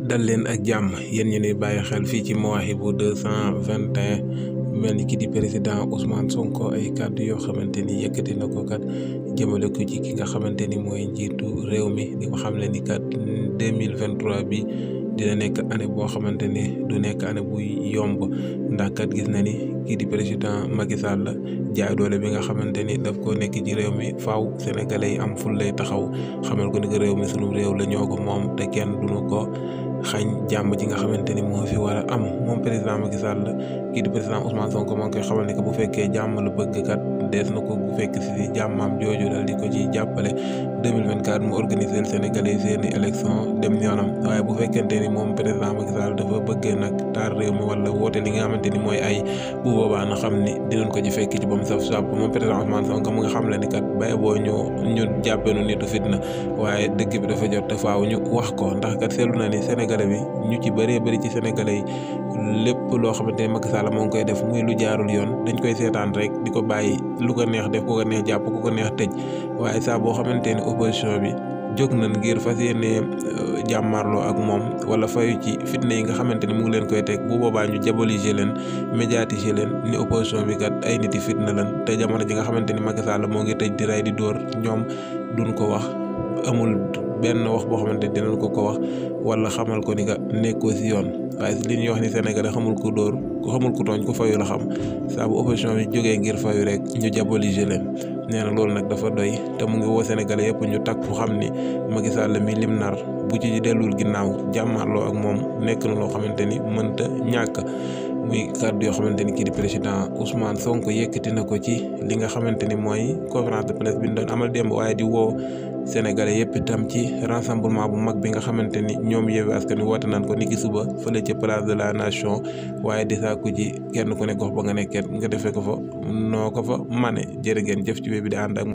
dal leen ak jàmm yéen ñu ni bàyyi xel fii ci Mawahibou 221 mel ni ki di président Ousmane Sonko ay kàddu yoo xamante ni yëkkati na ko kat jëmale ko ci ki nga xamante ni mooy njiitu réew mi di ko xam le ni kat 2023 bi dina nekk année boo xamante ni du nekk année bu yomb ndax kat gis na ni kii di président Macky Sall la jaay doole bi nga xamante ni daf ko nekk ci réew mi faaw sénégalais yi am ful lay taxaw xamal ko ni ko réew mi sunu réew la ñoo ko moom te kenn duñu ko xañ jàmm ji nga xamante ni moo fi war a am moom président Macky Sall kii di président Ousmane Sonko moo ngi koy xamal ni que bu fekkee jàmm la bëgg kat dees na ko bu fekk si jàmmaam jooju dal di ko ci jàppale 2024 mu organiser sénégalais seeni élection dem yoonam waaye bu fekkente ni moom président Macky Sall dafa bëgg nag taar réew mi wala woote li nga xamante ni mooy ay bu boobaa na xam ni dinañ ko ci fekk ci ba mu saf sàpp moom président Ousmane Sonko mu nga xam le ni kat bay boo ñu jàppenu nitu fitna waaye dëgg bi dafa jot te faaw ñu wax ko ndax kat seetlu na ni sénégalais bi ñu ci bëree bëri ci sénégalais yi lépp loo xamante ni Macky Sall moo ngi koy def muy lu jaarul yoon dañ koy seetaan rek di ko bàyyi lu ko neex def ku ko neex jàpp ku ko neex tëj waaye saa boo xamante ni opposition bi jóg nañ ngir fas yéene jàmmarloo ak moom wala fayu ci fitna yi nga xamante ni mu ngi leen koy teg bu boobaa ñu diaboliser leen médiatiser leen ni opposition bi kat ay nit yi fitna lan te jamono ji nga xamante ni Macky Sall moo ngi tëj di rey di dóor ñoom duñ ko wax amul benn wax boo xamante ni dinañ ko wax wala xamal ko ni nga nekkoo si yoon waaye li ñuy wax ni Sénégal xamul ku dóor ku xamul ku tooñ ku fayu la xam saa bu opposition bi jógee ngir fayu rek ñu diaboliser leen nee na loolu nag dafa doy te mu ngi woo Sénégalais yëpp ñu takku xam ni Macky Sall mi lim nar bu ci dellul ginnaaw jàmmaarloo ak moom nekk na loo xamante ni mënta ñàkk muy kàddu yoo xamante ni kii di président Ousmane Sonko yëkkati na ko ci li nga xamante ni mooy conférence de presse bi ñu doon amal démb waaye di woo Sénégalais yëpp itam ci rassemblement bu mag bi nga xamante ni ñoom Yewwi Askan Wi woote nañ ko ni ki suba fële ci place de la nation waaye di sàkku ci kenn ku ne gox ba nga nekkee nga defee ko fa noo ko fa mane jërë ngeen jëf ci bi di ànd ak